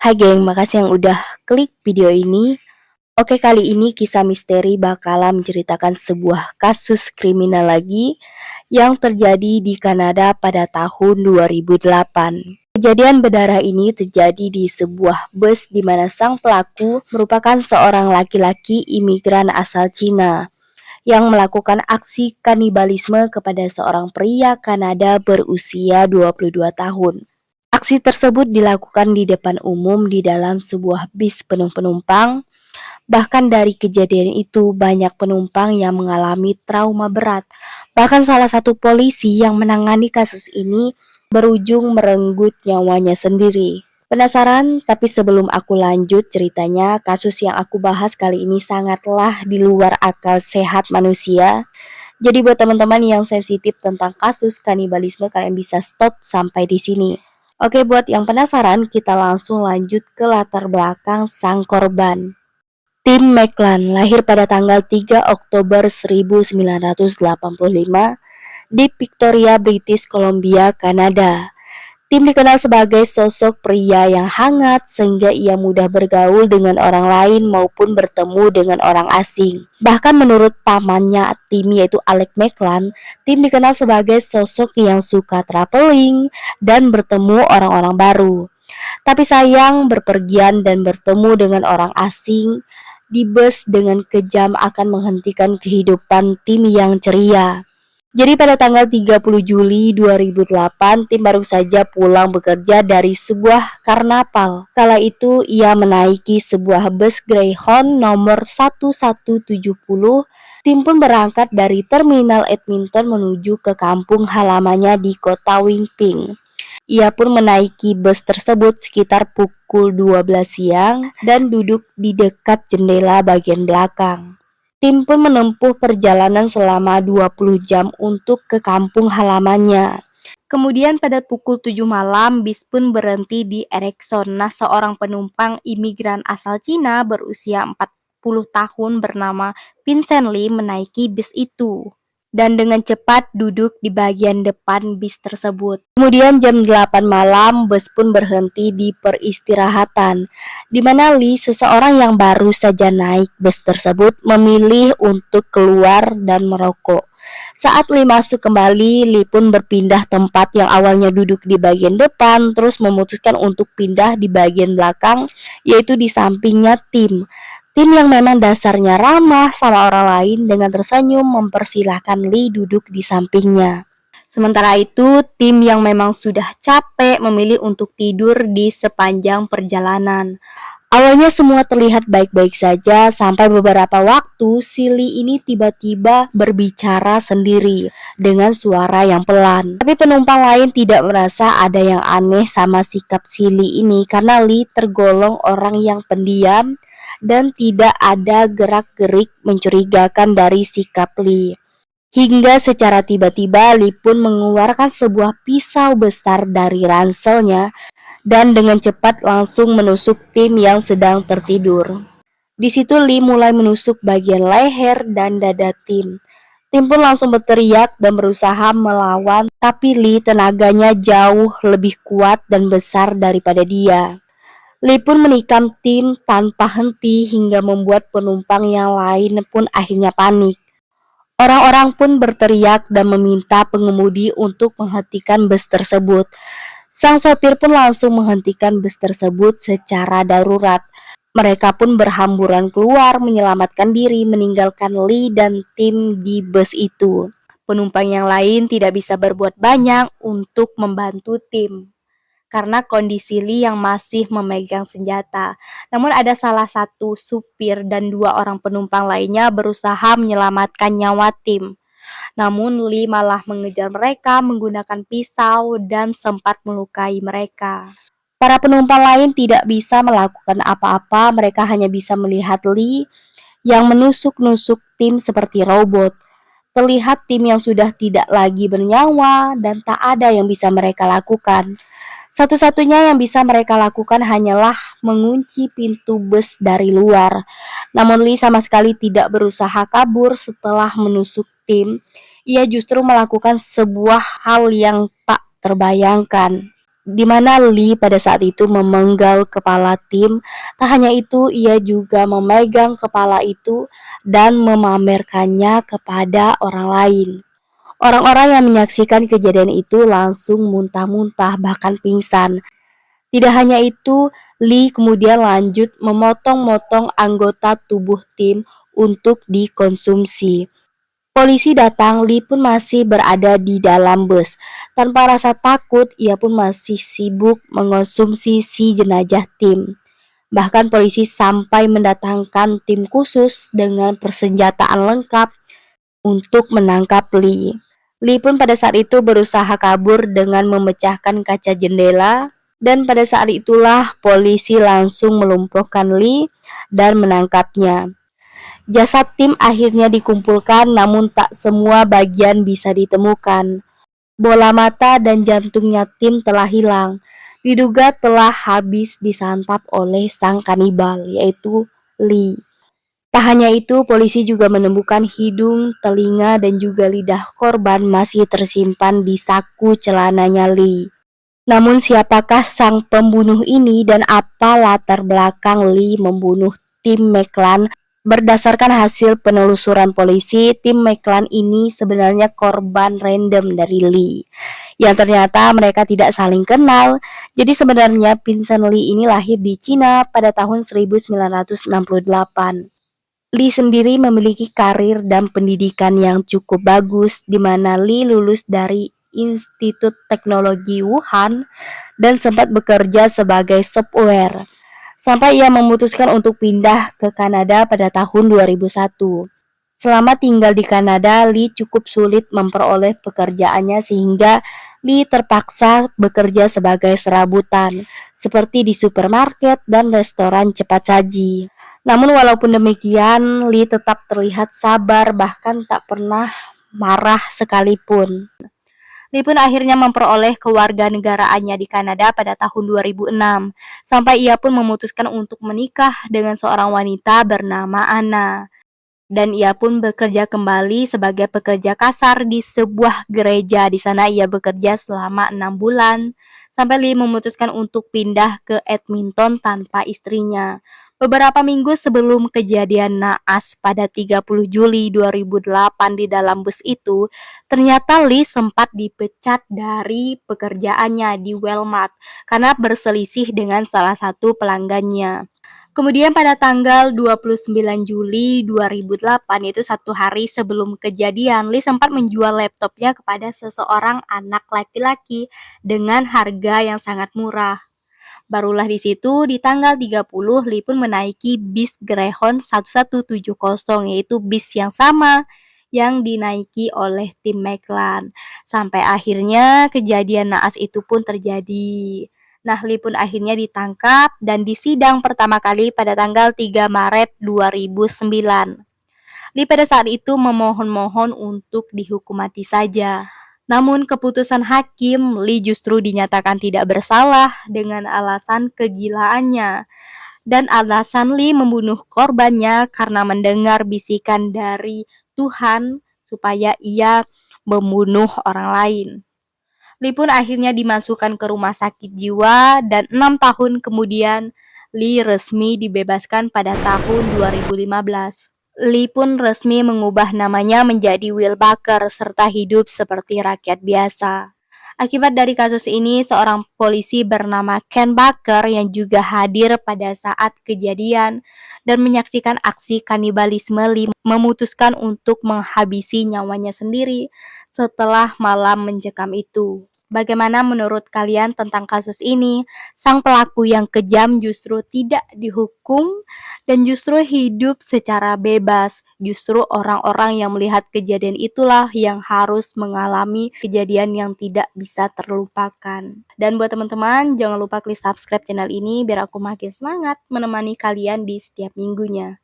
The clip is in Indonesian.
Hai geng, makasih yang udah klik video ini. Oke, kali ini kisah misteri bakalan menceritakan sebuah kasus kriminal lagi yang terjadi di Kanada pada tahun 2008. Kejadian berdarah ini terjadi di sebuah bus di mana sang pelaku merupakan seorang laki-laki imigran asal Cina yang melakukan aksi kanibalisme kepada seorang pria Kanada berusia 22 tahun. Aksi tersebut dilakukan di depan umum di dalam sebuah bis penuh penumpang. Bahkan dari kejadian itu banyak penumpang yang mengalami trauma berat. Bahkan salah satu polisi yang menangani kasus ini berujung merenggut nyawanya sendiri. Penasaran? Tapi sebelum aku lanjut ceritanya, kasus yang aku bahas kali ini sangatlah di luar akal sehat manusia. Jadi buat teman-teman yang sensitif tentang kasus kanibalisme, kalian bisa stop sampai di sini. Oke, buat yang penasaran, kita langsung lanjut ke latar belakang sang korban. Tim McLan lahir pada tanggal 3 Oktober 1985 di Victoria, British Columbia, Kanada. Tim dikenal sebagai sosok pria yang hangat sehingga ia mudah bergaul dengan orang lain maupun bertemu dengan orang asing. Bahkan menurut pamannya Tim yaitu Alec McLan, Tim dikenal sebagai sosok yang suka traveling dan bertemu orang-orang baru. Tapi sayang berpergian dan bertemu dengan orang asing di bus dengan kejam akan menghentikan kehidupan Tim yang ceria. Jadi pada tanggal 30 Juli 2008, Tim baru saja pulang bekerja dari sebuah karnaval. Kala itu ia menaiki sebuah bus Greyhound nomor 1170. Tim pun berangkat dari terminal Edmonton menuju ke kampung halamannya di kota Winnipeg. Ia pun menaiki bus tersebut sekitar pukul 12 siang dan duduk di dekat jendela bagian belakang. Tim pun menempuh perjalanan selama 20 jam untuk ke kampung halamannya. Kemudian pada pukul 7 malam, bis pun berhenti di Erickson. Nah, seorang penumpang imigran asal Cina berusia 40 tahun bernama Vincent Lee menaiki bis itu dan dengan cepat duduk di bagian depan bis tersebut. Kemudian jam 8 malam, bus pun berhenti di peristirahatan, di mana Lee, seseorang yang baru saja naik bus tersebut, memilih untuk keluar dan merokok. Saat Lee masuk kembali, Lee pun berpindah tempat yang awalnya duduk di bagian depan, terus memutuskan untuk pindah di bagian belakang, yaitu di sampingnya Tim. Tim yang memang dasarnya ramah sama orang lain dengan tersenyum mempersilahkan Lee duduk di sampingnya. Sementara itu, Tim yang memang sudah capek memilih untuk tidur di sepanjang perjalanan. Awalnya semua terlihat baik-baik saja sampai beberapa waktu si Lee ini tiba-tiba berbicara sendiri dengan suara yang pelan. Tapi penumpang lain tidak merasa ada yang aneh sama sikap si Lee ini karena Lee tergolong orang yang pendiam dan tidak ada gerak-gerik mencurigakan dari sikap Lee. Hingga secara tiba-tiba Lee pun mengeluarkan sebuah pisau besar dari ranselnya dan dengan cepat langsung menusuk Tim yang sedang tertidur. Di situ Lee mulai menusuk bagian leher dan dada Tim. Tim pun langsung berteriak dan berusaha melawan, tapi Lee tenaganya jauh lebih kuat dan besar daripada dia. Lee pun menikam Tim tanpa henti hingga membuat penumpang yang lain pun akhirnya panik. Orang-orang pun berteriak dan meminta pengemudi untuk menghentikan bus tersebut. Sang sopir pun langsung menghentikan bus tersebut secara darurat. Mereka pun berhamburan keluar menyelamatkan diri meninggalkan Lee dan Tim di bus itu. Penumpang yang lain tidak bisa berbuat banyak untuk membantu Tim karena kondisi Lee yang masih memegang senjata. Namun ada salah satu supir dan 2 orang penumpang lainnya berusaha menyelamatkan nyawa Tim. Namun Lee malah mengejar mereka menggunakan pisau dan sempat melukai mereka. Para penumpang lain tidak bisa melakukan apa-apa, mereka hanya bisa melihat Lee yang menusuk-nusuk Tim seperti robot. Terlihat Tim yang sudah tidak lagi bernyawa dan tak ada yang bisa mereka lakukan. Satu-satunya yang bisa mereka lakukan hanyalah mengunci pintu bus dari luar. Namun Lee sama sekali tidak berusaha kabur setelah menusuk Tim. Ia justru melakukan sebuah hal yang tak terbayangkan. di mana Lee pada saat itu memenggal kepala tim. Tak hanya itu, ia juga memegang kepala itu dan memamerkannya kepada orang lain. Orang-orang yang menyaksikan kejadian itu langsung muntah-muntah, bahkan pingsan. Tidak hanya itu, Lee kemudian lanjut memotong-motong anggota tubuh tim untuk dikonsumsi. Polisi datang, Lee pun masih berada di dalam bus. Tanpa rasa takut, ia pun masih sibuk mengonsumsi si jenazah tim. Bahkan polisi sampai mendatangkan tim khusus dengan persenjataan lengkap untuk menangkap Lee. Lee pun pada saat itu berusaha kabur dengan memecahkan kaca jendela, dan pada saat itulah polisi langsung melumpuhkan Lee dan menangkapnya. Jasad tim akhirnya dikumpulkan, namun tak semua bagian bisa ditemukan. Bola mata dan jantungnya tim telah hilang. Diduga telah habis disantap oleh sang kanibal, yaitu Lee. Tak hanya itu, polisi juga menemukan hidung, telinga, dan juga lidah korban masih tersimpan di saku celananya Lee. Namun siapakah sang pembunuh ini dan apa latar belakang Lee membunuh Tim McClan? Berdasarkan hasil penelusuran polisi, Tim McClan ini sebenarnya korban random dari Lee. Yang ternyata mereka tidak saling kenal. Jadi sebenarnya Vincent Lee ini lahir di Cina pada tahun 1968. Lee sendiri memiliki karir dan pendidikan yang cukup bagus, di mana Lee lulus dari Institut Teknologi Wuhan dan sempat bekerja sebagai software, sampai ia memutuskan untuk pindah ke Kanada pada tahun 2001. Selama tinggal di Kanada, Lee cukup sulit memperoleh pekerjaannya sehingga Lee terpaksa bekerja sebagai serabutan, seperti di supermarket dan restoran cepat saji. Namun walaupun demikian, Lee tetap terlihat sabar, bahkan tak pernah marah sekalipun. Lee pun akhirnya memperoleh kewarganegaraannya di Kanada pada tahun 2006, sampai ia pun memutuskan untuk menikah dengan seorang wanita bernama Anna. Dan ia pun bekerja kembali sebagai pekerja kasar di sebuah gereja. Di sana ia bekerja selama 6 bulan, sampai Lee memutuskan untuk pindah ke Edmonton tanpa istrinya. Beberapa minggu sebelum kejadian naas pada 30 Juli 2008 di dalam bus itu, ternyata Lee sempat dipecat dari pekerjaannya di Walmart karena berselisih dengan salah satu pelanggannya. Kemudian pada tanggal 29 Juli 2008, yaitu satu hari sebelum kejadian, Lee sempat menjual laptopnya kepada seseorang anak laki-laki dengan harga yang sangat murah. Barulah di situ di tanggal 30 Lee pun menaiki bis Greyhound 1170, yaitu bis yang sama yang dinaiki oleh tim McClan. Sampai akhirnya kejadian naas itu pun terjadi. Nah, Lee pun akhirnya ditangkap dan disidang pertama kali pada tanggal 3 Maret 2009. Lee pada saat itu memohon-mohon untuk dihukum mati saja. Namun keputusan hakim, Lee justru dinyatakan tidak bersalah dengan alasan kegilaannya. Dan alasan Lee membunuh korbannya karena mendengar bisikan dari Tuhan supaya ia membunuh orang lain. Lee pun akhirnya dimasukkan ke rumah sakit jiwa dan 6 tahun kemudian Lee resmi dibebaskan pada tahun 2015. Lee pun resmi mengubah namanya menjadi Will Baker serta hidup seperti rakyat biasa. Akibat dari kasus ini, seorang polisi bernama Ken Baker yang juga hadir pada saat kejadian dan menyaksikan aksi kanibalisme Lee memutuskan untuk menghabisi nyawanya sendiri setelah malam mencekam itu. Bagaimana menurut kalian tentang kasus ini? Sang pelaku yang kejam justru tidak dihukum dan justru hidup secara bebas. Justru orang-orang yang melihat kejadian itulah yang harus mengalami kejadian yang tidak bisa terlupakan. Dan buat teman-teman, jangan lupa klik subscribe channel ini biar aku makin semangat menemani kalian di setiap minggunya.